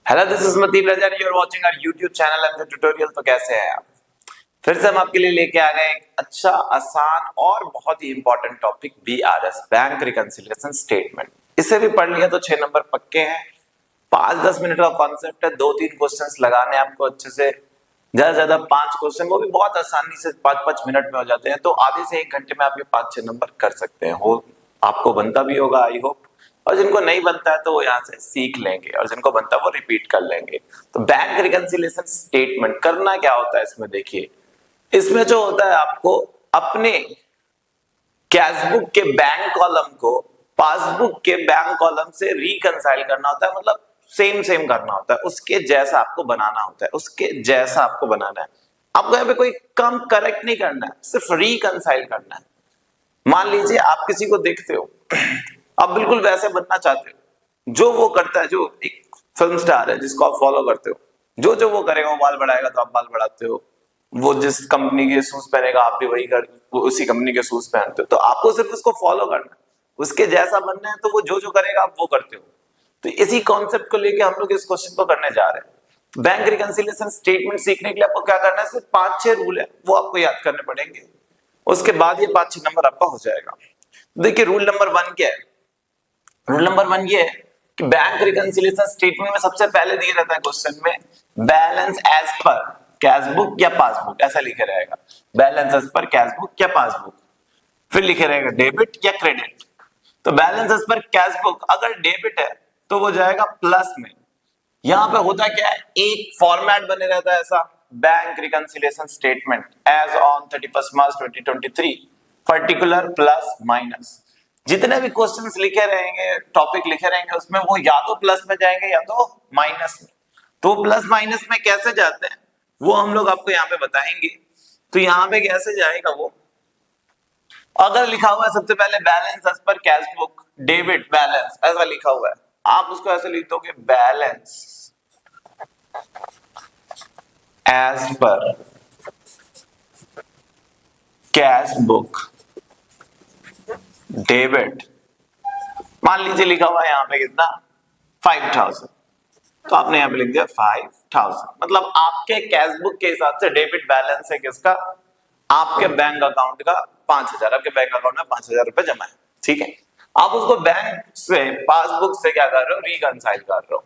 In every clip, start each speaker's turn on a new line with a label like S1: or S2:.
S1: Hello, this is Mateeb Rajani, you are watching our YouTube channel and the tutorial. तो कैसे हैं आप? फिर से हम आपके लिए लेके आ गए एक अच्छा, आसान और बहुत ही important topic, BRS, bank reconciliation statement. इसे भी पढ़ लिया तो 6 नंबर पक्के हैं। 5-10 मिनट का कॉन्सेप्ट है, 2-3 क्वेश्चंस लगाने आपको अच्छे से, ज्यादा ज्यादा 5 क्वेश्चन, वो भी बहुत आसानी से 5-5 मिनट में हो जाते हैं। तो आधे से 1 घंटे में आप ये 5-6 नंबर कर सकते हैं। हो आपको बनता भी होगा, आई होप। और जिनको नहीं बनता है तो वो यहाँ से सीख लेंगे, और जिनको बनता है वो रिपीट कर लेंगे। तो बैंक रिकंसिलिएशन स्टेटमेंट करना क्या होता है इसमें, देखिए। इसमें जो होता है, आपको अपने कैशबुक के बैंक कॉलम को पासबुक के बैंक कॉलम से रिकंसाइल करना होता है। मतलब सेम करना होता है, उसके जैसा आपको बनाना होता है, उसके जैसा आपको बनाना है। आपको यहाँ पे कोई कम करेक्ट नहीं करना है, सिर्फ रिकंसाइल करना है। मान लीजिए आप किसी को देखते हो, आप बिल्कुल वैसे बनना चाहते हो जो वो करता है, जो एक फिल्म स्टार है जिसको आप फॉलो करते हो, जो वो करेगा, वो बाल बढ़ाएगा तो आप बाल बढ़ाते हो, वो जिस कंपनी के शूज पहनेगा आप भी वही वो उसी कंपनी के शूज पहनते हो। तो आपको सिर्फ उसको फॉलो करना है, उसके जैसा बनना है, तो वो जो करेगा आप वो करते हो। तो इसी कॉन्सेप्ट को लेके हम लोग इस क्वेश्चन को करने जा रहे हैं। बैंक रिकंसिलिएशन स्टेटमेंट सीखने के लिए आपको क्या करना है, सिर्फ 5-6 रूल है, वो आपको याद करने पड़ेंगे। उसके बाद ये 5-6 नंबर आपका हो जाएगा। देखिए, रूल नंबर 1 क्या है? रूल नंबर 1 ये है कि बैंक रिकंसिलिएशन स्टेटमेंट में सबसे पहले दिया रहता है क्वेश्चन में, बैलेंस एज पर कैशबुक या पासबुक, ऐसा लिखे रहेगा। बैलेंस एज पर कैशबुक या पासबुक, फिर लिखे रहेगा डेबिट या क्रेडिट। तो बैलेंस एज पर कैशबुक अगर डेबिट है तो वो जाएगा प्लस में। यहां पे होता क्या है, एक फॉर्मेट बने रहता है ऐसा, bank reconciliation statement as on 31 March 2023 particular plus minus. जितने भी क्वेश्चंस लिखे रहेंगे, टॉपिक लिखे रहेंगे, उसमें वो या तो प्लस में जाएंगे या तो माइनस में। तो प्लस माइनस में कैसे जाते हैं वो हम लोग आपको यहाँ पे बताएंगे। तो यहाँ पे कैसे जाएगा वो, अगर लिखा हुआ है सबसे पहले balance as per cashbook debit balance, ऐसा लिखा हुआ है, आप उसको ऐसे लिख दोगे, balance as per cashbook debit. मान लीजिए लिखा हुआ है यहाँ पे कितना, 5000, तो आपने यहाँ पे लिख दिया 5000। मतलब आपके कैशबुक के हिसाब से डेबिट बैलेंस है किसका, आपके बैंक अकाउंट का 5000। आपके बैंक अकाउंट में 5000 रुपए जमा है, ठीक है। आप उसको बैंक से पासबुक से क्या कर रहे हो, रिकंसाइल कर रहे हो।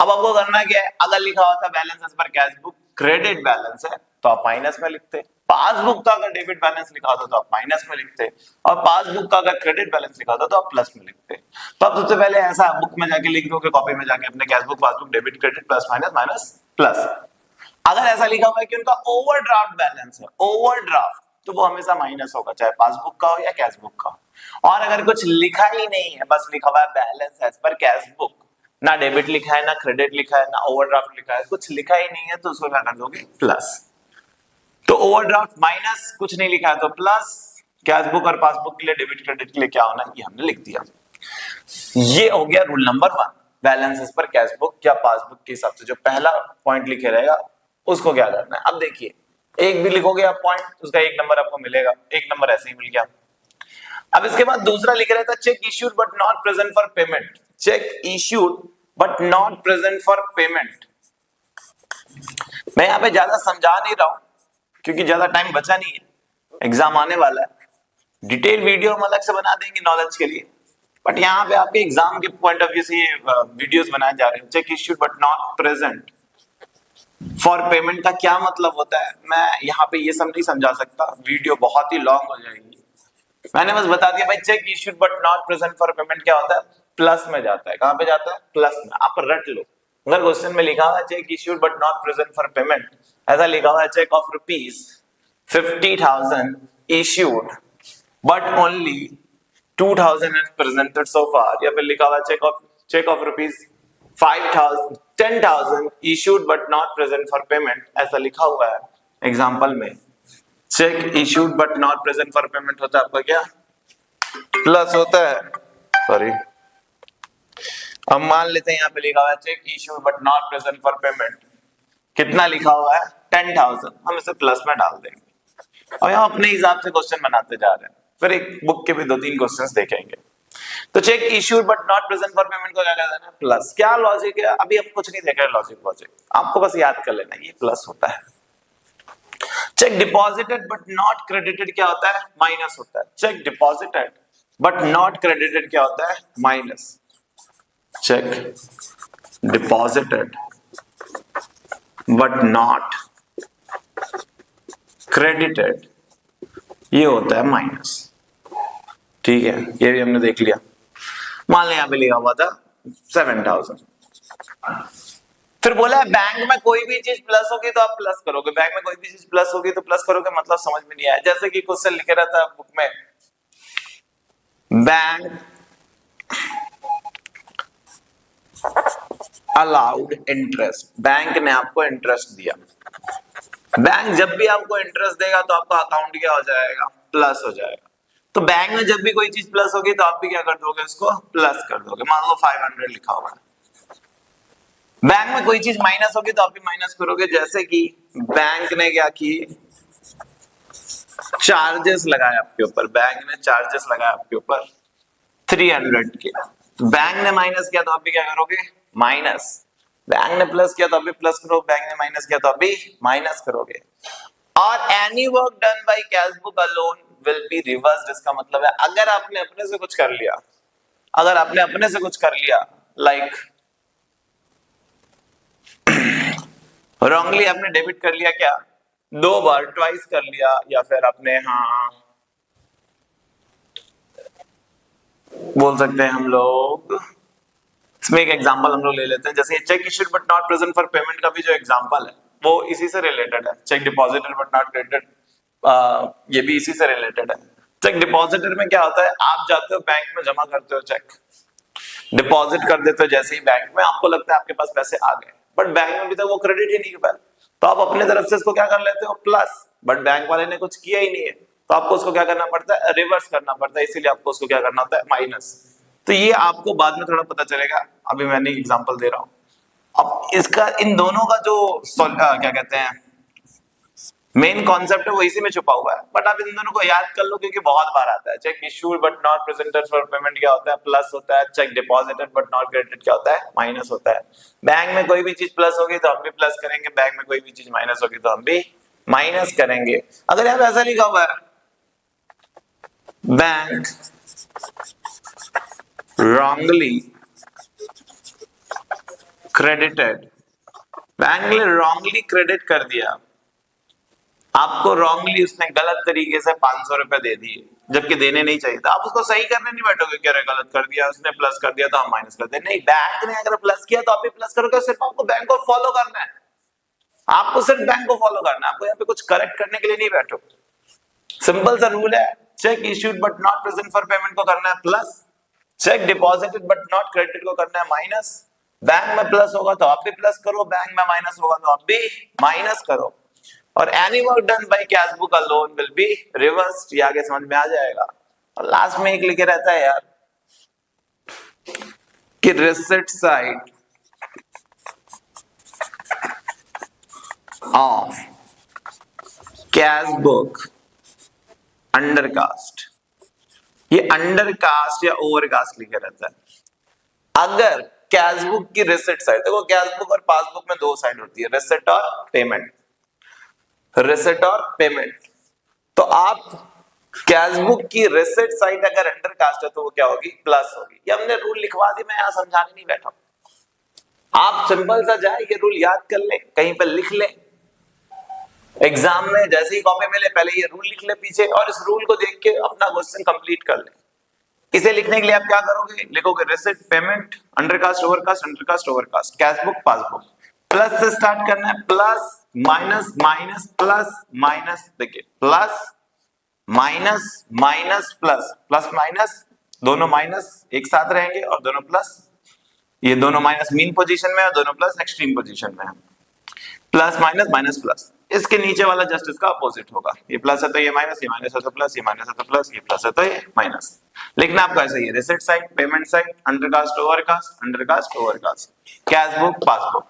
S1: अब आपको करना क्या है, अगर लिखा होता balance as per cashbook credit balance है तो आप माइनस में लिखते, पासबुक का अगर डेबिट बैलेंस लिखा होता तो आप माइनस में लिखते, और पासबुक का अगर क्रेडिट बैलेंस लिखा होता तो आप प्लस में लिखते। तो आप सबसे पहले ऐसा बुक में जाके लिख दोगे, कॉपी में जाके अपने cashbook passbook debit credit plus minus minus plus. अगर ऐसा लिखा हुआ है कि उनका ओवरड्राफ्ट बैलेंस है, ओवरड्राफ्ट, तो वो हमेशा माइनस होगा, चाहे पासबुक का हो या कैशबुक का हो। और अगर कुछ लिखा ही नहीं है, बस लिखा हुआ है बैलेंस एज पर कैशबुक, ना डेबिट लिखा है, ना क्रेडिट लिखा है, ना ओवरड्राफ्ट लिखा है, कुछ लिखा ही नहीं है, तो उसको क्या कर दोगे, प्लस। तो ओवरड्राफ्ट माइनस, कुछ नहीं लिखा है तो प्लस, कैशबुक और पासबुक के लिए डेबिट क्रेडिट के लिए क्या होना है ये हमने लिख दिया। ये हो गया रूल नंबर 1, बैलेंसेस पर कैशबुक या पासबुक के हिसाब से जो पहला पॉइंट लिखे रहेगा उसको क्या करना है। अब देखिए, एक भी लिखोगे आप पॉइंट, उसका 1 नंबर आपको मिलेगा, 1 नंबर ऐसे ही मिल गया। अब इसके बाद दूसरा लिखे रहता है, cheque issued but not present for payment. Check issued but not present for payment. मैं यहाँ पे ज्यादा समझा नहीं रहा हूं क्योंकि ज्यादा टाइम बचा नहीं है, एग्जाम आने वाला है। डिटेल वीडियो हम अलग से बना देंगे नॉलेज के लिए, बट यहाँ पे आपके एग्जाम के पॉइंट ऑफ व्यू से ये वीडियोस बनाए जा रहे हैं। Check issued but not present for payment का क्या मतलब होता है, मैं यहाँ पे ये सब नहीं समझा सकता, वीडियो बहुत ही लॉन्ग हो जाएगी। मैंने बस बता दिया भाई, check issued but not present for payment क्या होता है, प्लस में जाता है। कहां पे जाता है, प्लस में। आप रट लो, अगर क्वेश्चन में लिखा हुआ है cheque issued but not present for payment, ऐसा लिखा हुआ है cheque of ₹50,000 issued but only 2,000 is presented so far, या फिर लिखा हुआ चेक ऑफ ₹10,000 issued but not present for payment, ऐसा लिखा हुआ है एग्जांपल में। Check issued but not present for payment होता है आपका क्या, प्लस होता है, सॉरी। अब मान लेते हैं यहाँ पे लिखा हुआ है cheque issued but not present for payment, कितना लिखा हुआ है, 10,000, हम इसे प्लस में डाल देंगे। और यहाँ अपने हिसाब से क्वेश्चन बनाते जा रहे हैं, फिर एक बुक के भी 2-3 क्वेश्चंस देखेंगे। तो check issued but not present for payment को क्या कहते हैं? प्लस। क्या लॉजिक है? अभी हम कुछ नहीं देख रहे लॉजिक, आपको बस याद कर लेना ये प्लस होता है। Check deposited but not credited क्या होता है? माइनस होता है। Check deposited but not credited क्या होता है? Minus. Check deposited but not credited ये होता है माइनस। ठीक है, ये भी हमने देख लिया। मान लिया यहाँ पे लिखा हुआ था 7000। फिर बोला है बैंक में कोई भी चीज प्लस होगी तो आप प्लस करोगे, बैंक में कोई भी चीज प्लस होगी तो प्लस करोगे, मतलब समझ में नहीं आया। जैसे कि क्वेश्चन लिखे रहता है बुक में, बैंक अलाउड इंटरेस्ट, बैंक ने आपको इंटरेस्ट दिया। बैंक जब भी आपको इंटरेस्ट देगा तो आपका अकाउंट क्या हो जाएगा? प्लस हो जाएगा। तो बैंक में जब भी कोई चीज प्लस होगी तो आप भी क्या कर दोगे? उसको प्लस कर दोगे। मान लो 500 लिखा हुआ है, बैंक में कोई चीज माइनस होगी तो आप भी माइनस करोगे। जैसे कि बैंक ने क्या किए? चार्जेस लगाए आपके ऊपर, बैंक ने चार्जेस लगाए आपके ऊपर 300 के। बैंक ने माइनस किया तो आप भी क्या करोगे? माइनस। बैंक ने प्लस किया तो आप भी प्लस करोगे, बैंक ने माइनस किया तो आप भी माइनस करोगे। और any work done by cash book alone will be reversed. इसका मतलब है अगर आपने अपने से कुछ कर लिया, अगर आपने अपने से कुछ कर लिया, लाइक रॉन्गली आपने डेबिट कर लिया, क्या 2 बार ट्वाइस कर लिया, या फिर आपने बोल सकते हैं हम लोग, इसमें एक एग्जांपल हम लोग ले लेते हैं। जैसे check issued but not present for payment का भी जो एग्जांपल है वो इसी से रिलेटेड है। Check deposited but not credited ये भी इसी से रिलेटेड है। चेक डिपॉजिटेड में क्या होता है? आप जाते हो बैंक में जमा करते हो, चेक डिपॉजिट कर देते हो जैसे ही बैंक में, आपको लगता है आपके पास पैसे आ गए, बट बैंक में अभी तक वो क्रेडिट ही नहीं हुआ, तो आप अपने तरफ से इसको क्या कर लेते हो? प्लस। बट बैंक वाले ने कुछ किया ही नहीं है तो आपको उसको क्या करना पड़ता है? रिवर्स करना पड़ता है, इसीलिए आपको उसको क्या करना होता है? माइनस। तो ये आपको बाद में थोड़ा पता चलेगा, अभी मैंने एग्जांपल दे रहा हूं। अब इसका इन दोनों का जो क्या कहते हैं मेन कॉन्सेप्ट है वो इसी में छुपा हुआ है, बट आप इन दोनों को याद कर लो क्योंकि बहुत बार आता है। Cheque issued but not presented for payment क्या होता है? प्लस होता है। Check deposited but not credited क्या होता है? माइनस होता है। बैंक में कोई भी चीज प्लस होगी तो हम भी प्लस करेंगे, बैंक में कोई भी चीज माइनस होगी तो हम भी माइनस करेंगे। अगर यहाँ पे ऐसा लिखा हुआ है बैंक wrongly credited, बैंक ने wrongly क्रेडिट कर दिया, आपको रॉन्गली उसने गलत तरीके से 500 रुपए दे दिए जबकि देने नहीं चाहिए था, आप उसको सही करने नहीं बैठोगे कि अरे गलत कर दिया उसने, प्लस कर दिया तो हम माइनस कर दे। नहीं, बैंक ने अगर प्लस किया तो आप भी प्लस करोगे। सिर्फ आपको बैंक को फॉलो करना है, आपको सिर्फ बैंक को फॉलो करना है, आपको यहाँ पे कुछ करेक्ट करने के लिए नहीं बैठो। सिंपल सा रूल है। Cheque issued but not present for payment को करना है plus, cheque deposited but not credited को करना है माइनस। बैंक में प्लस होगा तो आप भी प्लस करो, बैंक में माइनस होगा तो आप भी माइनस करो। और any work done by cash book alone will be reversed, ये आगे समझ में आ जाएगा। और लास्ट में एक लिखे रहता है यार कि receipt side of cash book undercast, ये अंडरकास्ट या ओवरकास्ट लिखे रहता है। अगर कैश बुक की रिसिट साइड, देखो कैश बुक और पासबुक में दो साइड होती है, रिसिट और पेमेंट, रिसिट और पेमेंट। तो आप कैश बुक की रिसिट साइड अगर अंडरकास्ट है तो वो क्या होगी? प्लस होगी। ये हमने रूल लिखवा दी, मैं यहां समझाने नहीं बैठा, आप सिंपल सा जाए ये रूल याद कर ले, कहीं पर लिख ले, एग्जाम में जैसे ही कॉपी में ले पहले ये रूल लिख ले पीछे, और इस रूल को देख के अपना क्वेश्चन कंप्लीट कर ले। इसे लिखने के लिए आप क्या करोगे? लिखोगे receipt payment undercast overcast, undercast overcast, cash book passbook, plus से स्टार्ट करना है, plus minus minus plus minus, देखिए plus minus minus plus, plus minus दोनों माइनस एक साथ रहेंगे और दोनों प्लस, ये दोनों माइनस मीन पोजीशन में है, दोनों प्लस एक्सट्रीम पोजीशन में है। प्लस माइनस माइनस प्लस, इसके नीचे वाला जस्ट इसका अपोजिट होगा, ये प्लस है तो ये माइनस, ये माइनस है तो प्लस, ये माइनस है तो प्लस, ये प्लस है तो ये माइनस। लिखना आपको ऐसे ही, receipt side, payment side, undercast overcast, undercast overcast, cash book passbook.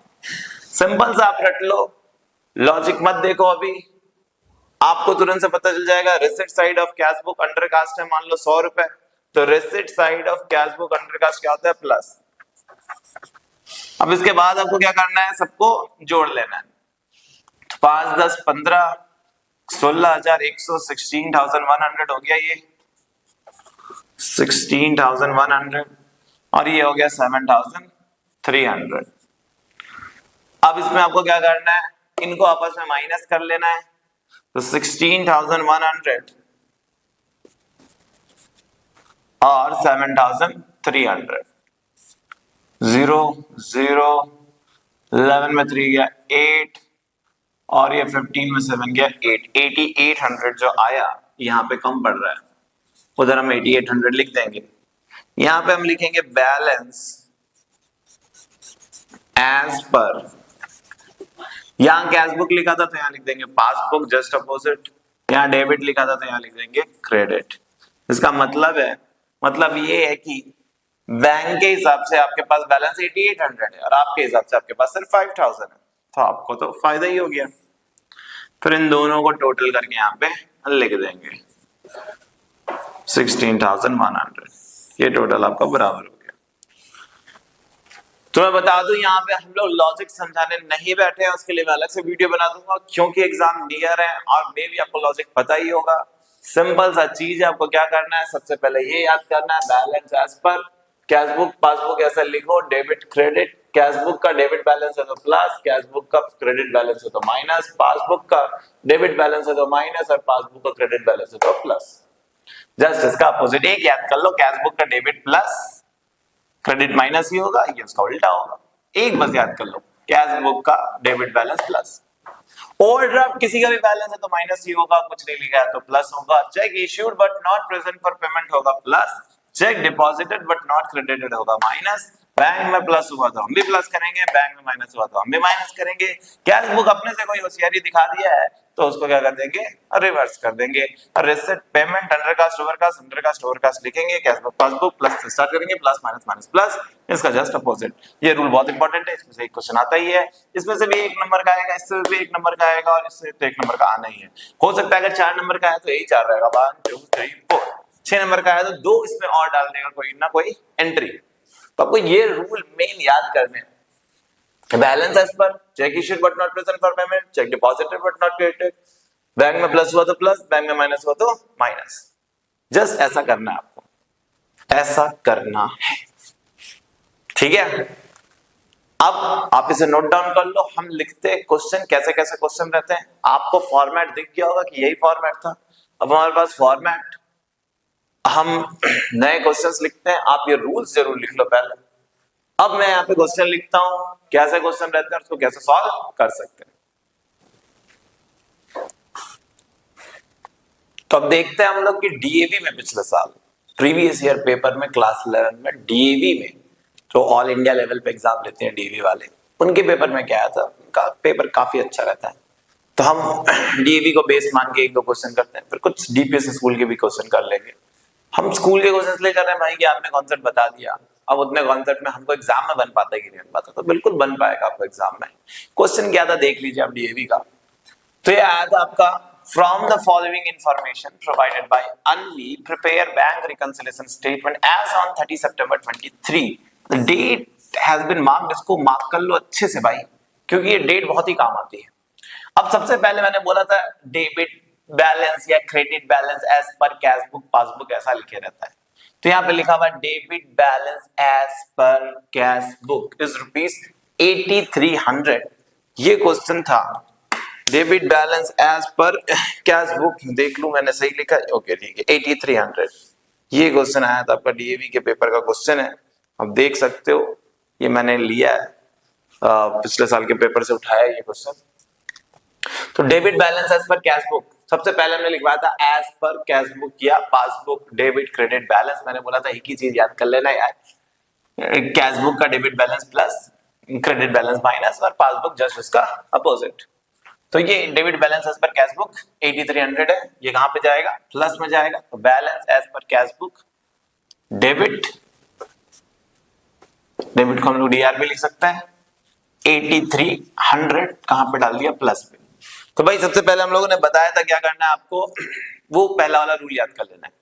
S1: Simple सा आप रट लो, लॉजिक मत देखो अभी, आपको तुरंत से पता चल जाएगा। Receipt side of cash book undercast है मान लो 100 रुपए, तो receipt side of cash book under cast क्या होता है? प्लस। अब इसके बाद आपको क्या करना है? सबको जोड़ लेना है। तो 5, 10, 15, 16,100, 16,100 हो गया ये 16,100 और ये हो गया 7,300। अब इसमें आपको क्या करना है? इनको आपस में माइनस कर लेना है। तो 16,100 और 7,300, 0 0 11 में 3 गया 8 और ये 15 में 7 गया 8, 8800 जो आया यहाँ पे कम पड़ रहा है, उधर हम 8800 लिख देंगे। यहाँ पे हम लिखेंगे बैलेंस एज पर, यहाँ कैश बुक लिखा था तो यहाँ लिख देंगे पासबुक, जस्ट अपोजिट। यहाँ डेबिट लिखा था तो यहाँ लिख देंगे क्रेडिट। इसका मतलब ये है कि बैंक के हिसाब से आपके पास बैलेंस 8800 है और आपके हिसाब से आपके पास सिर्फ 5000 है, तो आपको तो फायदा ही हो गया। फिर इन दोनों को टोटल करके यहाँ पे लिख देंगे 16,100, ये टोटल आपका बराबर हो गया। तो मैं बता दूं यहाँ पे हम लोग लॉजिक समझाने नहीं बैठे हैं, उसके लिए मैं अलग से वीडियो बना दूंगा क्योंकि एग्जाम नियर है और मे भी आपको लॉजिक पता ही होगा। सिंपल सा चीज है, आपको क्या करना है? सबसे पहले ये याद करना है balance as per cash book, passbook ऐसा लिखो, डेबिट क्रेडिट, कैश बुक का डेबिट बैलेंस है तो प्लस, कैश बुक का क्रेडिट बैलेंस है तो माइनस, पासबुक का डेबिट बैलेंस है तो माइनस और पासबुक का क्रेडिट बैलेंस है तो प्लस। जस्ट इसका अपोजिट एक याद कर लो, कैश बुक का डेबिट प्लस क्रेडिट माइनस ही होगा, ये उसका उल्टा होगा। एक बस याद कर लो, कैश बुक का डेबिट बैलेंस प्लस। ओवरड्राफ्ट किसी का भी बैलेंस है तो माइनस ही होगा, कुछ नहीं लिखा है तो प्लस होगा। Cheque issued but not present for payment होगा plus, cheque deposited but not credited होगा माइनस। बैंक में प्लस हुआ तो हम भी प्लस करेंगे, बैंक में माइनस हुआ तो हम भी माइनस करेंगे। कैश बुक अपने से कोई होशियारी दिखा दिया है तो उसको क्या कर देंगे? रिवर्स कर देंगे। Receipt payment undercast overcast, undercast overcast लिखेंगे, कैश बुक पासबुक प्लस से स्टार्ट करेंगे, प्लस माइनस माइनस प्लस, इसका जस्ट अपोजिट। ये रूल बहुत इंपॉर्टेंट है, इसमें से एक क्वेश्चन आता ही है, इसमें से भी 1 नंबर का आएगा, इससे भी 1 नंबर का आएगा और इससे तो 1 नंबर का आना ही है। हो सकता है अगर 4 नंबर का है तो यही 4 रहेगा, 1 2 3 4। 6 नंबर का है तो 2 इसमें और डाल देगा कोई ना कोई एंट्री। तो आपको ये रूल मेन याद करने हैं। Balance as per, cheque issued but not present for payment, cheque deposited but not credited, bank में प्लस हुआ तो प्लस, बैंक में माइनस हुआ तो माइनस। जस्ट ऐसा करना है आपको, ऐसा करना है, ठीक है। अब आप इसे नोट डाउन कर लो। हम लिखते हैं क्वेश्चन, कैसे कैसे क्वेश्चन रहते हैं, आपको फॉर्मेट दिख गया होगा कि यही फॉर्मेट था। अब हमारे पास फॉर्मेट, हम नए क्वेश्चंस लिखते हैं, आप ये रूल्स जरूर लिख लो पहले। अब मैं यहाँ पे क्वेश्चन लिखता हूं, कैसे क्वेश्चन रहते हैं उसको कैसे सॉल्व कर सकते हैं। तो अब देखते हैं हम लोग कि डीएवी में पिछले साल प्रीवियस ईयर पेपर में क्लास 11 में डीएवी में जो ऑल इंडिया लेवल पे एग्जाम लेते हैं डीएवी वाले, उनके पेपर में क्या आया था? उनका पेपर काफी अच्छा रहता है। तो हम डीएवी को बेस मान के 1-2 क्वेश्चन करते हैं, फिर कुछ डीपीएस स्कूल के भी क्वेश्चन कर लेंगे। हम स्कूल के क्वेश्चन ले कर रहे हैं भाई कि आपने कॉन्सेप्ट बता दिया, अब उतने कॉन्सेप्ट में हमको एग्जाम में बन पाता है कि नहीं बन पाता? तो बिल्कुल बन पाएगा आपको एग्जाम में। क्वेश्चन क्या था देख लीजिए आप डीएवी का। तो ये आया था आपका, from the following information provided by Anvi prepare bank reconciliation statement as on 30 सितंबर 23 the date has been marked. इसको मार्क कर लो अच्छे से भाई, क्योंकि ये डेट बहुत ही काम आती है। अब सबसे पहले मैंने बोला था डेबिट बैलेंस या credit balance as per cash book passbook ऐसा लिखे रहता है, तो यहाँ पे लिखा हुआ debit balance as per cash book is ₹8300। ये क्वेश्चन था, debit balance as per cash book, देख लूं मैंने सही लिखा, ओके ठीक है 8300। ये क्वेश्चन आया था आपका डीएवी के पेपर का क्वेश्चन है। अब देख सकते हो ये मैंने लिया है पिछले साल के पेपर से उठाया ये क्वेश्चन। तो debit balance as per cash book, सबसे पहले हमने लिखवाया था एज पर कैश बुक या पासबुक डेबिट क्रेडिट बैलेंस। मैंने बोला था एक ही चीज याद कर लेना यार, कैश बुक का debit balance plus, credit balance minus और पासबुक जस्ट उसका अपोजिट। तो ये debit balance as per cash book 8300 है, ये कहां पे जाएगा? प्लस में जाएगा। तो balance as per cash book debit, debit को हम लोग डीआर भी लिख सकते हैं, 8300 कहां पे डाल दिया? प्लस पे। तो भाई सबसे पहले हम लोगों ने बताया था क्या करना है आपको, वो पहला वाला रूल याद कर लेना है।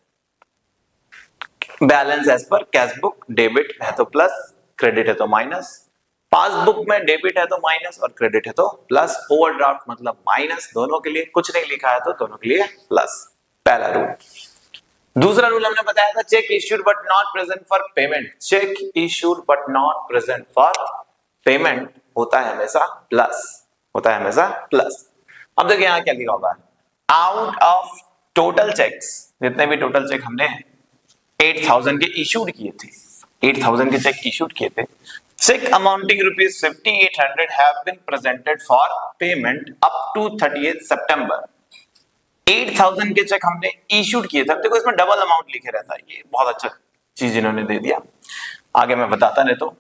S1: Balance as per cash book, debit है तो प्लस, क्रेडिट है तो माइनस। पासबुक में डेबिट है तो माइनस और क्रेडिट है तो प्लस। ओवरड्राफ्ट मतलब माइनस, दोनों के लिए कुछ नहीं लिखा है तो दोनों के लिए प्लस। पहला रूल। दूसरा रूल हमने बताया था check issued but not present for payment. Check issued but not present for payment होता है हमेशा प्लस, होता है हमेशा प्लस। अब देखिए यहां क्या लिखा होगा, आउट ऑफ टोटल चेक्स, जितने भी टोटल चेक हमने 8000 के इशूड किए थे, 8000 के चेक इशूड किए थे, cheque amounting ₹5800 have been presented for payment up to 30 सितंबर। 8000 के चेक हमने इशूड किए थे। देखो इसमें डबल अमाउंट लिखे रहता है, ये बहुत अच्छा चीज इन्होंने दे दिया। आगे मैं बताता नहीं तो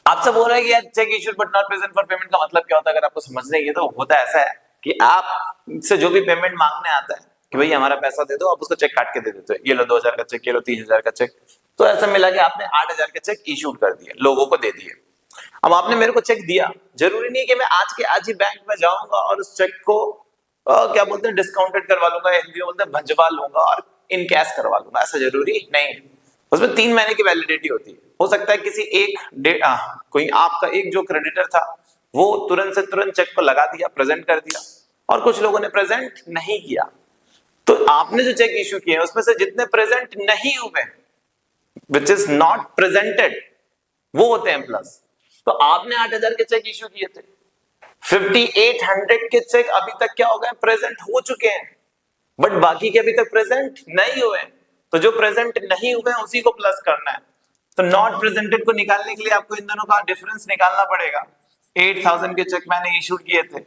S1: आपसे बोल रहे हैं कि यार check issued but not present for payment का मतलब क्या होता है, अगर आपको समझ नहीं है तो होता ऐसा है कि आप से जो भी पेमेंट मांगने आता है कि भाई हमारा पैसा दे दो, आप उसको चेक काट के दे देते हो, ये लो 2000 का चेक, ये लो 3000 का चेक। तो ऐसा मिला कि आपने 8000 के चेक इशूड कर दिए, लोगों को दे दिए। अब आपने मेरे को चेक दिया, जरूरी नहीं है कि मैं आज के आज ही बैंक में जाऊंगा और उस चेक को क्या बोलते हैं डिस्काउंटेड करवा लूंगा, हिंदी में बोलते हैं भंजवा लूंगा और इन कैश करवा लूंगा, ऐसा जरूरी नहीं। उसमें 3 महीने की वैलिडिटी होती है। हो सकता है किसी एक कोई आपका एक जो क्रेडिटर था वो तुरंत से तुरंत चेक को लगा दिया, प्रेजेंट कर दिया, और कुछ लोगों ने प्रेजेंट नहीं किया। तो आपने जो चेक इश्यू किए उसमें से जितने प्रेजेंट नहीं हुए, विच इज नॉट प्रेजेंटेड, वो होते हैं प्लस। तो आपने 8000 के चेक इश्यू किए थे, 5800 के चेक अभी तक क्या हो गए, प्रेजेंट हो चुके हैं, बट बाकी के अभी तक प्रेजेंट नहीं हुए। तो जो प्रेजेंट नहीं हुए हैं उसी को प्लस करना है। तो नॉट प्रेजेंटेड को निकालने के लिए आपको इन दोनों का डिफरेंस निकालना पड़ेगा। 8000 के चेक मैंने इशू किए थे,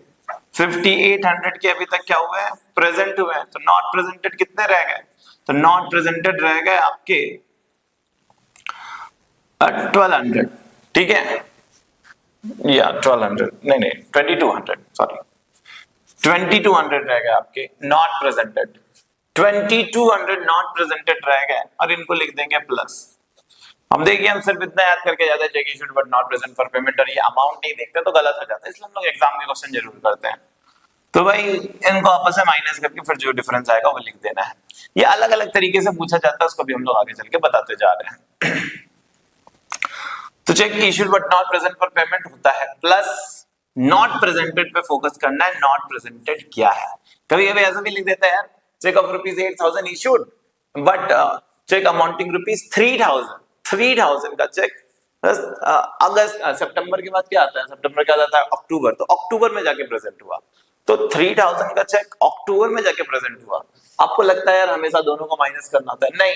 S1: 5800 के अभी तक क्या हुए हैं, प्रेजेंट हुए हैं। तो नॉट प्रेजेंटेड कितने रह गए, तो नॉट प्रेजेंटेड रह गए आपके 1200, ठीक है, या 1200 नहीं 2200, सॉरी 2200 रह गए आपके नॉट प्रेजेंटेड, 2200 नॉट प्रेजेंटेड रह गए और इनको लिख देंगे प्लस। हम देखिए हम सिर्फ इतना याद करके जाते हैं check issued but not present for payment और ये अमाउंट नहीं देखते तो गलत हो जाता है, इसलिए हम लोग एग्जाम में क्वेश्चन जरूर करते हैं। तो भाई इनको आपस में माइनस करके फिर जो डिफरेंस आएगा वो लिख देना है। ये अलग अलग तरीके से पूछा जाता है, उसको भी हम लोग आगे चल के बताते जा रहे हैं। तो check issued but not present for payment होता है प्लस, नॉट प्रेजेंटेड पे फोकस करना है, नॉट प्रेजेंटेड क्या है। कभी कभी ऐसा भी लिख देता है यार, cheque of ₹8000 issued but cheque amounting ₹3000 का चेक अगस्त सितंबर के बाद क्या आता है, सितंबर क्या आता है अक्टूबर, तो अक्टूबर में जाके प्रेजेंट हुआ। तो 3000 का चेक अक्टूबर में जाके प्रेजेंट हुआ। आपको लगता है यार हमेशा दोनों को माइनस करना होता है, नहीं,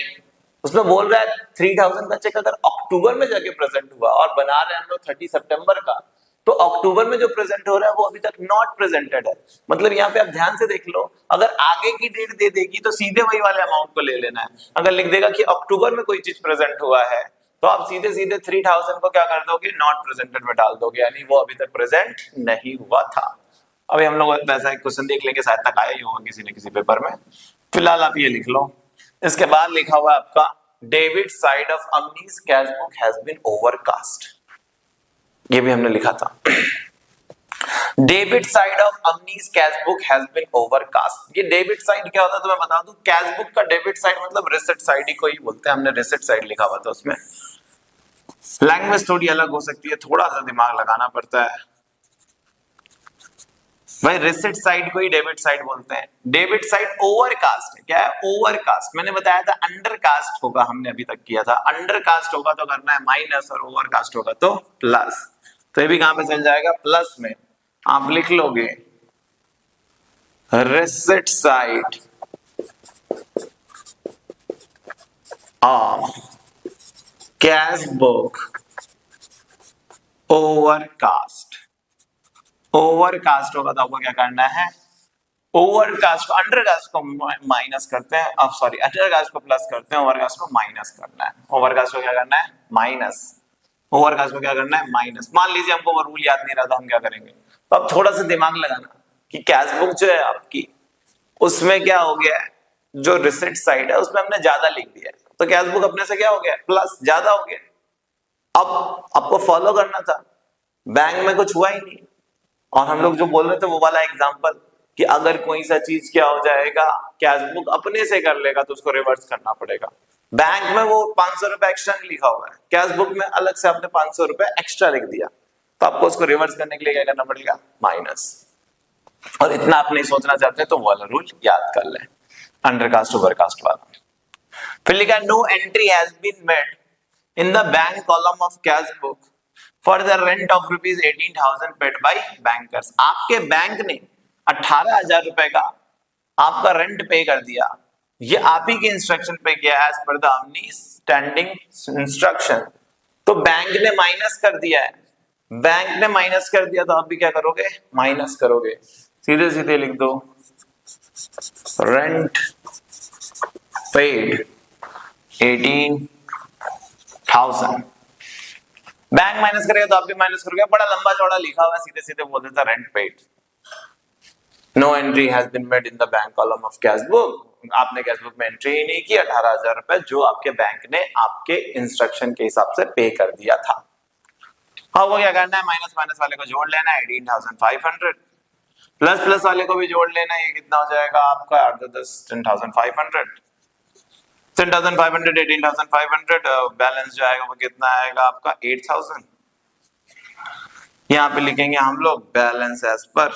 S1: उसमें बोल रहा है 3000 का चेक अगर अक्टूबर में जाके प्रेजेंट हुआ और बना रहे हैं हम लोग 30 सितंबर का, तो अक्टूबर में जो प्रेजेंट हो रहा है वो अभी तक नॉट प्रेजेंटेड है। मतलब यहाँ पे आप ध्यान से देख लो, अगर आगे की डेट दे देगी तो सीधे वही वाले अमाउंट को ले लेना है। अगर लिख देगा कि अक्टूबर में कोई चीज प्रेजेंट हुआ है तो आप सीधे सीधे 3000 को क्या कर दोगे, नॉट प्रेजेंटेड में डाल दोगे, यानी वो अभी तक प्रेजेंट नहीं हुआ था। अभी हम लोग वैसा एक क्वेश्चन देख लेंगे, शायद तक आया ही होगा किसी न किसी पेपर में। फिलहाल आप ये लिख लो। इसके बाद लिखा हुआ आपका डेबिट साइड ऑफ अम्नीज cash book has been overcast, ये भी हमने लिखा था। डेबिट साइड ऑफ अम्नीज cash book has been overcast. ये डेबिट साइड क्या होता है तो मैं बता दूं, कैश बुक का डेबिट साइड मतलब रिसिट साइड ही को ही बोलते हैं, हमने रिसिट साइड लिखा हुआ था। उसमें लैंग्वेज थोड़ी अलग हो सकती है, थोड़ा सा दिमाग लगाना पड़ता है भाई। रिसिट साइड को ही डेबिट साइड बोलते हैं। डेबिट साइड ओवरकास्ट है, क्या है ओवरकास्ट। मैंने बताया था अंडरकास्ट होगा, हमने अभी तक किया था। अंडरकास्ट होगा तो करना है माइनस और ओवरकास्ट होगा तो प्लस। तो ये भी कहां पे चल जाएगा, प्लस में। आप लिख लोगे receipt side of cash book overcast. Overcast होगा तो आपको क्या करना है, ओवरकास्ट को अंडरकास्ट को माइनस करते हैं, अब सॉरी अंडरकास्ट को प्लस करते हैं, ओवरकास्ट को माइनस करना है। ओवरकास्ट को क्या करना है, माइनस। ओवरकास्ट को क्या करना है, माइनस। मान लीजिए हमको वो रूल याद नहीं रहा था, हम क्या करेंगे, तो अब थोड़ा सा दिमाग लगाना कि कैश बुक जो है आपकी, उसमें क्या हो गया है, जो रिसिट साइड है उसमें हमने ज्यादा लिख दिया है, तो कैश बुक अपने से क्या हो गया, प्लस, ज्यादा हो गया। अब आपको फॉलो करना था, बैंक में कुछ हुआ ही नहीं, और हम लोग जो बोल रहे थे वो वाला एग्जांपल कि अगर कोई सा चीज क्या हो जाएगा, कैश बुक अपने से कर लेगा तो उसको रिवर्स करना पड़ेगा। बैंक में वो 500 रुपए एक्स्ट्रा नहीं लिखा हुआ है, कैश बुक में अलग से आपने 500 रुपए एक्स्ट्रा लिख दिया, तो आपको उसको रिवर्स करने के लिए क्या करना पड़ेगा, माइनस। और इतना आप नहीं सोचना चाहते तो वो वाला रूल याद कर लें, अंडरकास्ट ओवरकास्ट वाला। फिर लिखा no entry has been made in the bank column of cash book for the rent of ₹18,000 paid by bankers. आपके बैंक ने 18,000 रुपए का आपका रेंट पे कर दिया, ये आप ही के इंस्ट्रक्शन पे किया एज पर द अपनी स्टैंडिंग इंस्ट्रक्शन, तो बैंक ने माइनस कर दिया है, बैंक ने माइनस कर दिया तो आप भी क्या करोगे, माइनस करोगे, सीधे सीधे लिख दो रेंट पेड 18,000, बैंक माइनस करेगा तो आप भी माइनस करोगे, बड़ा लंबा चौड़ा लिखा हुआ है, सीधे सीधे बोल देता rent paid. No entry has been made in the bank column of cash book, आपने कैश बुक में एंट्री ही नहीं की, 18,000 रुपए जो आपके बैंक ने आपके इंस्ट्रक्शन के हिसाब से पे कर दिया था। हाँ, वो क्या करना है, माइनस माइनस वाले को जोड़ लेना है 18,500, प्लस प्लस वाले को भी जोड़ लेना है, ये कितना हो जाएगा आपका 8 10 10,500, 10,500 18,500, बैलेंस जो आएगा वो कितना आएगा आपका 8,000। यहाँ पे लिखेंगे हम लोग बैलेंस एज पर,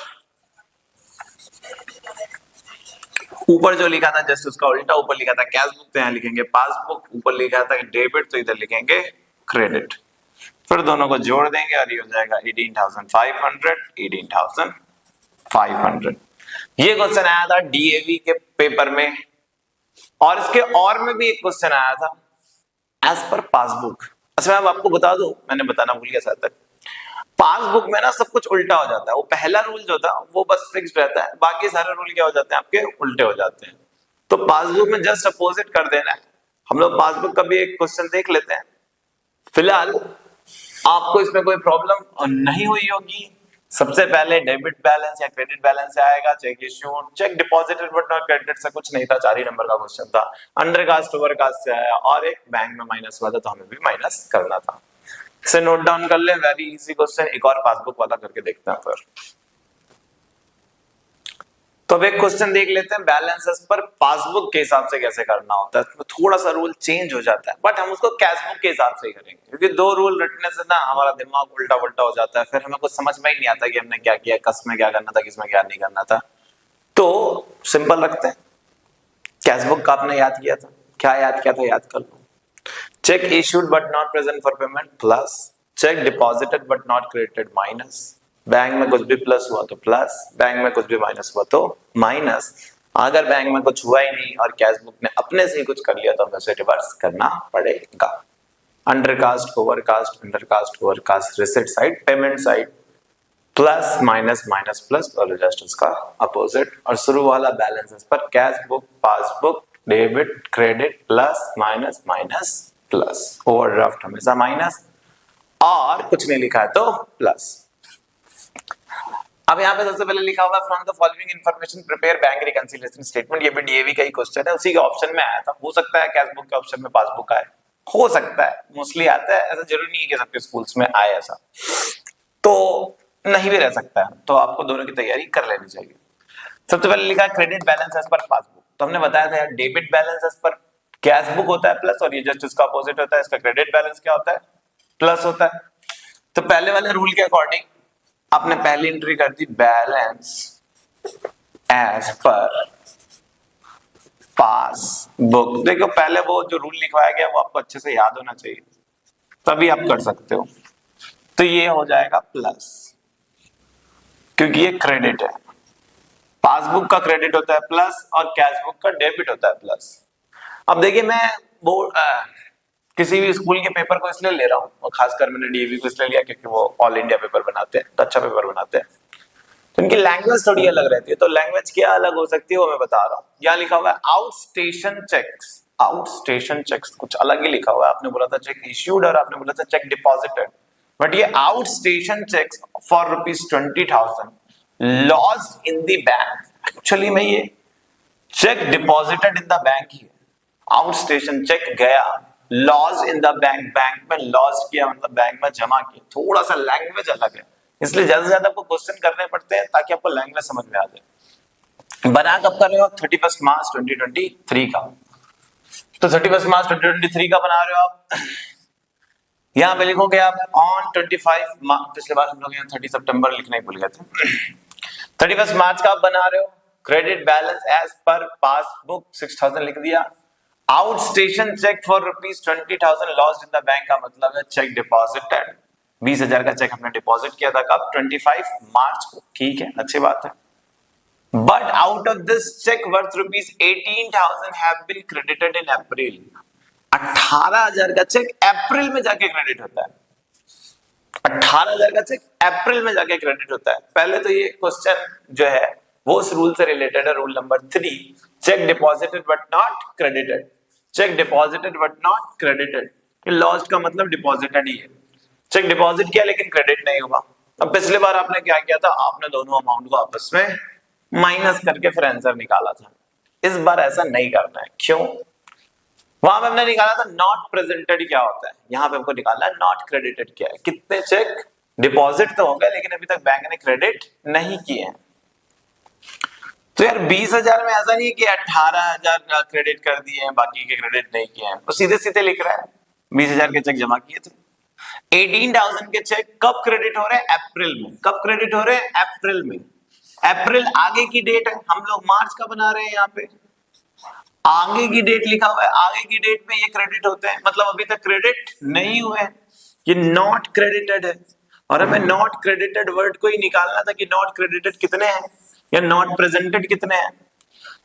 S1: ऊपर जो लिखा था जस्ट उसका उल्टा, ऊपर लिखा था कैश बुक तो यहाँ लिखेंगे पासबुक, ऊपर लिखा था डेबिट तो इधर लिखेंगे क्रेडिट, फिर दोनों को जोड़ देंगे और ये हो जाएगा 18,500 18,500। ये क्वेश्चन आया था डीएवी के पेपर में, और इसके और में भी एक क्वेश्चन आया था एज पर पासबुक। अच्छा मैं आपको बता दूं, मैंने बताना भूल गया शायद तक, पासबुक में ना सब कुछ उल्टा हो जाता है, वो पहला रूल जो था वो बस फिक्स्ड रहता है, बाकी सारे रूल क्या हो जाते हैं आपके उल्टे हो जाते हैं, तो पासबुक में जस्ट अपोजिट कर देना है। हम लोग पासबुक का भी एक क्वेश्चन देख लेते हैं, फिलहाल आपको इसमें कोई प्रॉब्लम नहीं हुई होगी। सबसे पहले डेबिट बैलेंस या क्रेडिट बैलेंस से आएगा, check issued, check deposited but not credited से कुछ नहीं था, 4 ही नंबर का क्वेश्चन था, अंडरकास्ट ओवरकास्ट से आया, और एक बैंक में माइनस हुआ था तो हमें भी माइनस करना था। इसे नोट डाउन कर ले, वेरी इजी क्वेश्चन। एक और पासबुक वाला करके देखते हैं फिर। तो अब एक क्वेश्चन देख लेते हैं, बैलेंसेस पर पासबुक के हिसाब से कैसे करना होता है, तो थोड़ा सा रूल चेंज हो जाता है, बट हम उसको कैश बुक के हिसाब से ही करेंगे, क्योंकि 2 रूल रटने से ना हमारा दिमाग उल्टा उल्टा हो जाता है, फिर हमें कुछ समझ में ही नहीं आता कि हमने क्या किया, कस में क्या करना था, किस में क्या नहीं करना था। तो सिंपल रखते हैं, कैश बुक का आपने याद किया था, क्या याद किया था, याद कर लो। Cheque issued but not present for payment plus, cheque deposited but not credited minus, bank में कुछ भी प्लस हुआ तो प्लस, बैंक में कुछ भी माइनस हुआ तो माइनस। अगर बैंक में कुछ हुआ ही नहीं और कैश बुक ने अपने से ही कुछ कर लिया तो हमें उसे रिवर्स करना पड़ेगा। Undercast overcast, undercast overcast, receipt side, payment side, plus minus minus plus, और जस्ट उसका अपोजिट। और शुरू वाला बैलेंसेस पर cash book, passbook, debit, credit, plus minus minus plus, overdraft हमेशा माइनस, और कुछ नहीं लिखा है तो प्लस। अब यहाँ पे सबसे पहले लिखा हुआ from the following information prepare bank reconciliation statement, ये भी डीएवी का ही क्वेश्चन है, उसी के ऑप्शन में आया था, हो सकता है कैश बुक के ऑप्शन में पासबुक आए, हो सकता है, मोस्टली आता है, ऐसा जरूरी नहीं है कि सबके स्कूल्स में आए ऐसा, तो नहीं भी रह सकता है, तो आपको दोनों की तैयारी कर लेनी चाहिए। सबसे पहले लिखा है credit balance as per passbook, तो हमने बताया था यार debit balance as per cash book होता है प्लस, और ये जस्ट इसका अपोजिट होता है, इसका क्रेडिट बैलेंस क्या होता है, प्लस होता है। तो पहले वाले रूल के अकॉर्डिंग आपने पहली एंट्री कर दी बैलेंस एज पर पासबुक। देखो पहले वो जो रूल लिखवाया गया वो आपको अच्छे से याद होना चाहिए, तभी आप कर सकते हो। तो ये हो जाएगा प्लस, क्योंकि ये क्रेडिट है, पासबुक का क्रेडिट होता है प्लस और कैश बुक का डेबिट होता है प्लस। अब देखिए मैं वो किसी भी स्कूल के पेपर को इसलिए ले रहा हूँ, और खासकर मैंने डीएवी को इसलिए लिया क्योंकि वो ऑल इंडिया पेपर बनाते हैं, तो अच्छा पेपर बनाते हैं, तो इनकी लैंग्वेज थोड़ी अलग रहती है। तो लैंग्वेज क्या अलग हो सकती है वो मैं बता रहा हूँ। यहाँ लिखा हुआ है out station cheques, out station cheques कुछ अलग ही लिखा हुआ है, आपने बोला था चेक इश्यूड और आपने बोला था चेक डिपॉजिटेड, बट ये out station cheques for ₹20,000 lost in the bank, actually में ये cheque deposited in the bank ही है, आउट स्टेशन चेक गया, loss in the bank, bank में लॉस किया मतलब बैंक में जमा किया, थोड़ा सा लैंग्वेज अलग है, इसलिए ज्यादा से ज्यादा आपको क्वेश्चन करने पड़ते हैं ताकि आपको लैंग्वेज समझ में आ जाए। बना कब कर रहे हो, 31 मार्च 2023 का। तो 31 मार्च 2023 का बना रहे हो आप, यहां पे लिखोगे आप ऑन 25 मार्च, पिछले बार हम लोग यहाँ 30 सितंबर लिखना ही भूल गए थे। 31 मार्च का आप बना रहे हो, credit balance as per passbook 6000 लिख दिया। Out station cheque for ₹20,000 lost in the bank का मतलब है चेक डिपॉजिटेड, 20,000 का चेक हमने डिपॉजिट किया था कब, 25 मार्च को, ठीक है, अच्छी बात है। But out of this cheque worth ₹18,000 have been credited in April, 18,000 का चेक अप्रैल में जाके क्रेडिट होता है, 18,000 का चेक अप्रैल में जाके क्रेडिट होता है। पहले तो ये क्वेश्चन जो है वो उस रूल से रिलेटेड है, rule number 3, check deposited but not credited, check deposited but not credited, lost का मतलब डिपॉजिटेड ही है, चेक डिपॉजिट किया लेकिन क्रेडिट नहीं हुआ। अब पिछले बार आपने क्या किया था, आपने दोनों अमाउंट को आपस में माइनस करके फिर आंसर निकाला था। इस बार ऐसा नहीं करना है, क्यों? वहां पे हमने निकाला था नॉट प्रेजेंटेड क्या होता है, यहाँ पे हमको निकालना है नॉट क्रेडिटेड क्या है। कितने चेक डिपॉजिट तो हो गए लेकिन अभी तक बैंक ने क्रेडिट नहीं किए हैं। तो यार 20,000 में ऐसा नहीं है कि 18,000 क्रेडिट कर दिए हैं बाकी के क्रेडिट नहीं किए हैं, तो सीधे सीधे लिख रहा है 20,000 के चेक जमा किए थे। 18,000 के चेक कब क्रेडिट हो रहे हैं, अप्रैल में। कब क्रेडिट हो रहे हैं, अप्रैल में। अप्रैल आगे की डेट है, हम लोग मार्च का बना रहे हैं, यहाँ पे आगे की डेट लिखा हुआ है, आगे की डेट में ये क्रेडिट होते हैं, मतलब अभी तक क्रेडिट नहीं हुए हैं, ये नॉट क्रेडिटेड है। और हमें नॉट क्रेडिटेड वर्ड को ही निकालना था कि नॉट क्रेडिटेड कितने हैं या नॉट प्रेजेंटेड कितने हैं।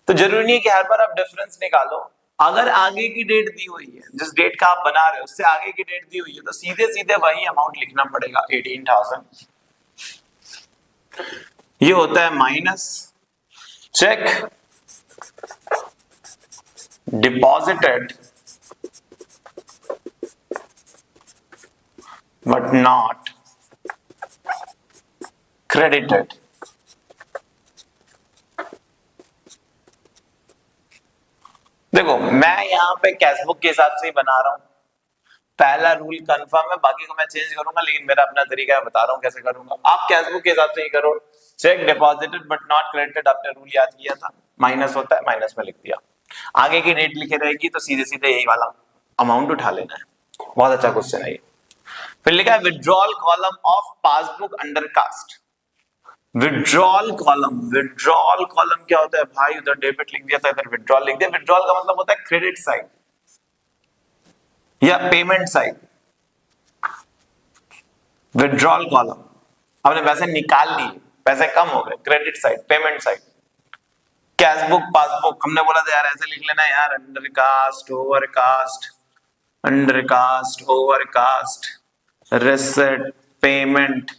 S1: तो जरूरी नहीं है कि हर बार आप डिफरेंस निकालो, अगर आगे की डेट दी हुई है, जिस डेट का आप बना रहे हो उससे आगे की डेट दी हुई है, तो सीधे सीधे वही अमाउंट लिखना पड़ेगा, 18,000। ये होता है minus check deposited but not credited. देखो मैं यहां पे कैशबुक के हिसाब से ही बना रहा हूं, पहला रूल कंफर्म है, बाकी को मैं चेंज करूंगा, लेकिन मेरा अपना तरीका है, बता रहा हूं कैसे करूंगा। आप कैशबुक के हिसाब से ही करो, check deposited but not credited, आपने रूल याद किया था, माइनस होता है, माइनस में लिख दिया, आगे की डेट लिखे रहेगी तो सीधे सीधे यही वाला अमाउंट उठा लेना है। बहुत अच्छा क्वेश्चन है ये। फिर लिखा है withdrawal column of passbook under cast. Withdrawal column, withdrawal column क्या होता है भाई, उधर डेबिट लिख दिया था, इधर विड्रॉल लिख दिया। विड्रॉल का मतलब होता है क्रेडिट साइड या पेमेंट साइड। विड्रॉल कॉलम, हमने पैसे निकाल लिए, पैसे कम हो गए, credit side, payment side. Cashbook passbook हमने बोला था यार ऐसे लिख लेना यार, undercast, overcast, undercast, overcast, receipt, payment,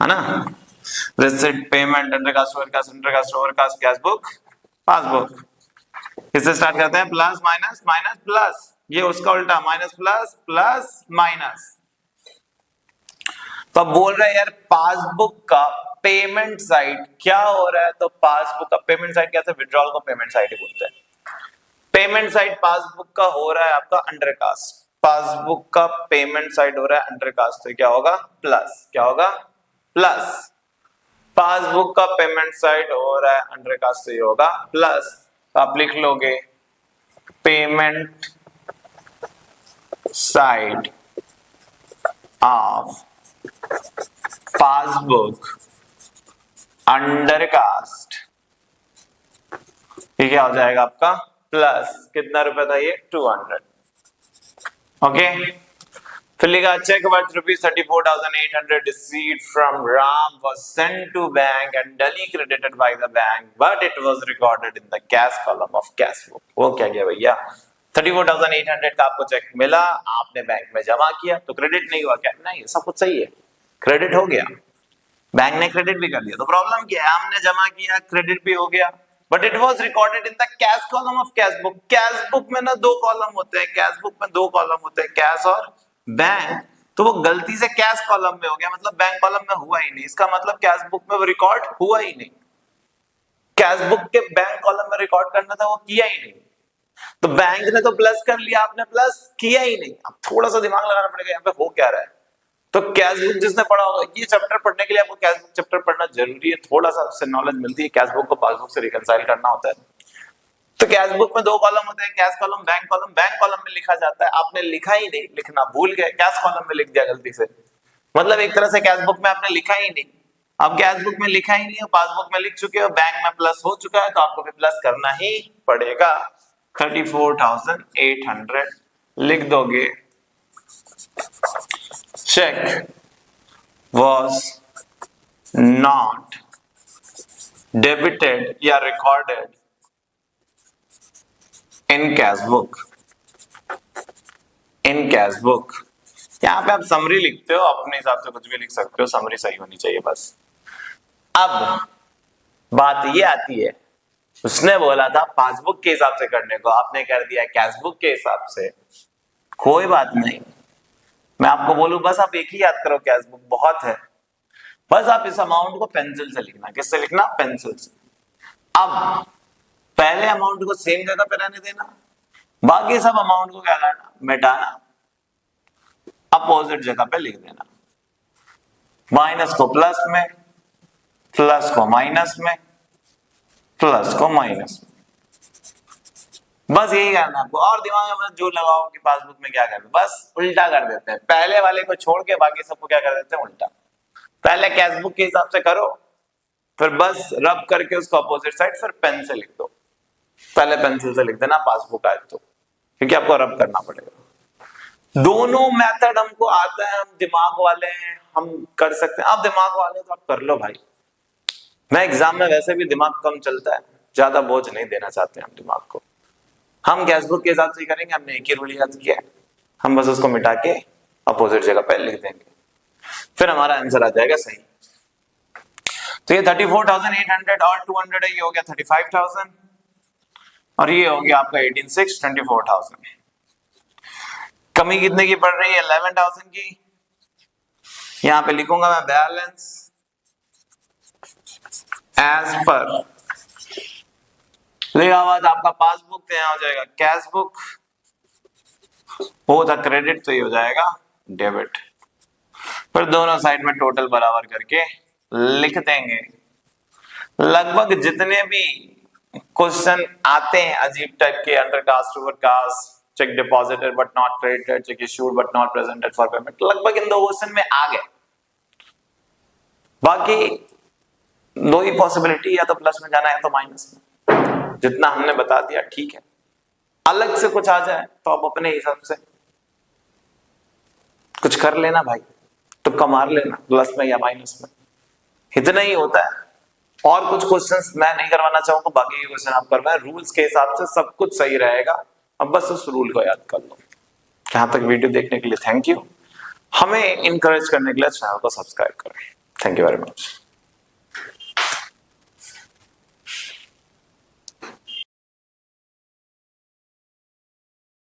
S1: है ना, receipt, payment, undercast, overcast, undercast, overcast, cashbook, passbook. इससे स्टार्ट करते हैं प्लस माइनस, माइनस प्लस, ये उसका उल्टा, माइनस प्लस, प्लस माइनस। तो अब बोल रहे हैं यार पासबुक का पेमेंट साइड क्या हो रहा है, तो पासबुक का पेमेंट साइड क्या था, विड्रॉल को पेमेंट साइड ही बोलते हैं। पेमेंट साइड पासबुक का हो रहा है आपका अंडरकास्ट, पासबुक का पेमेंट साइड हो रहा है अंडरकास्ट, तो क्या होगा प्लस, क्या होगा प्लस। पासबुक का पेमेंट साइड हो रहा है अंडरकास्ट, तो ये होगा प्लस। तो आप लिख लोगे payment side of passbook undercast, ये क्या हो जाएगा आपका प्लस, कितना रुपए था ये 200। ओके, फिर लिखा check worth ₹34,800 received from Ram was sent to bank and duly credited by the bank but it was recorded in the cash column of cash book। वो क्या गया भैया, 34,800 का आपको चेक मिला, आपने बैंक में जमा किया तो क्रेडिट नहीं हुआ क्या, नहीं, सब कुछ सही है, क्रेडिट हो गया, बैंक ने क्रेडिट भी कर दिया। तो प्रॉब्लम क्या है, हमने जमा किया, क्रेडिट भी हो गया, but it was recorded in the cash column of cash book. Cash book में ना 2 कॉलम होते हैं, कैश बुक में 2 कॉलम होते हैं, कैश और बैंक, तो वो गलती से कैश कॉलम में हो गया, मतलब बैंक कॉलम में हुआ ही नहीं, इसका मतलब कैश बुक में वो रिकॉर्ड हुआ ही नहीं, कैश बुक के बैंक कॉलम में रिकॉर्ड करना था वो किया ही नहीं। तो बैंक ने तो प्लस कर लिया, आपने प्लस किया ही नहीं। अब थोड़ा सा दिमाग लगाना पड़ेगा यहाँ पे हो क्या रहा है। तो कैश बुक जिसने पढ़ा होगा, ये चैप्टर पढ़ने के लिए आपको कैश बुक चैप्टर पढ़ना जरूरी है, थोड़ा सा उससे नॉलेज मिलती है, कैश बुक को पासबुक से रिकंसाइल करना होता है। तो कैश बुक में 2 कॉलम होते हैं, cash column, bank column. Bank column में लिखा जाता है, आपने लिखा ही नहीं, लिखना भूल गए, कैश कॉलम में लिख दिया गलती से, मतलब एक तरह से कैश बुक में आपने लिखा ही नहीं। अब कैश बुक में लिखा ही नहीं है, पासबुक में लिख चुके हो, बैंक में प्लस हो चुका है, तो आपको भी प्लस करना ही पड़ेगा। 34,800 लिख दोगे। चेक was not debited या recorded in cash book। In cash book, यहाँ पे आप समरी लिखते हो, आप अपने हिसाब से कुछ भी लिख सकते हो, समरी सही होनी चाहिए बस। अब बात ये आती है, उसने बोला था पासबुक के हिसाब से करने को, आपने कर दिया कैश बुक के हिसाब से। कोई बात नहीं, मैं आपको बोलूं बस आप एक ही याद करो, कैश बुक बहुत है, बस आप इस अमाउंट को पेंसिल से लिखना। किससे लिखना? पेंसिल से। अब पहले अमाउंट को सेम जगह पे रहने देना, बाकी सब अमाउंट को क्या करना? मिटाना, अपोजिट जगह पे लिख देना। माइनस को प्लस में, प्लस को माइनस में, प्लस को माइनस में, बस यही करना आपको। और दिमाग में जो लगाओ कि पासबुक में क्या करना, बस उल्टा कर देते हैं, पहले वाले को छोड़ के बाकी सबको क्या कर देते हैं? उल्टा। पहले कैश बुक के हिसाब से करो, फिर बस रब करके उसको अपोजिट साइड, फिर पेन से लिख दो। पहले पेंसिल से लिख देना पासबुक आए तो, क्योंकि आपको रब करना पड़ेगा। दोनों मेथड हमको आता है, हम दिमाग वाले हैं, हम कर सकते हैं। आप दिमाग वाले तो आप कर लो भाई, मैं एग्जाम में वैसे भी दिमाग कम चलता है, ज्यादा बोझ नहीं देना चाहते हम दिमाग को। हम कैश बुक के हिसाब से ही करेंगे, हमने एक ही रूल याद किया है, हम बस उसको मिटा के अपोजिट जगह पे लिख देंगे, फिर हमारा आंसर आ जाएगा सही। तो ये 34,800 और 200 है, ये हो गया 35,000 और ये हो गया आपका 18,600, 24,000। कमी कितने की पड़ रही है? 11,000 की। यहां पे लिखूंगा मैं बैलेंस एज पर, लिखा हुआ था आपका पासबुक, तो यहां हो जाएगा कैश बुक, हो था क्रेडिट तो ये हो जाएगा डेबिट। फिर दोनों साइड में टोटल बराबर करके लिख देंगे। लगभग जितने भी क्वेश्चन आते हैं अजीब टाइप के, under cast over cast, cheque deposited but not credited, cheque issued but not presented for payment, लगभग इन 2 क्वेश्चन में आ गए। बाकी 2 ही पॉसिबिलिटी, या तो प्लस में जाना है तो माइनस में। जितना हमने बता दिया ठीक है, अलग से कुछ आ जाए तो आप अपने हिसाब से कुछ कर लेना भाई, तुक्का मार लेना प्लस में या माइनस में, इतना ही होता है। और कुछ क्वेश्चंस मैं नहीं करवाना चाहूंगा, बाकी के क्वेश्चन आप करवाएं, रूल्स के हिसाब से सब कुछ सही रहेगा। अब बस उस रूल को याद कर लो। यहां तक वीडियो देखने के लिए थैंक यू। हमें इनकरेज करने के लिए चैनल को सब्सक्राइब करें। Thank you very much.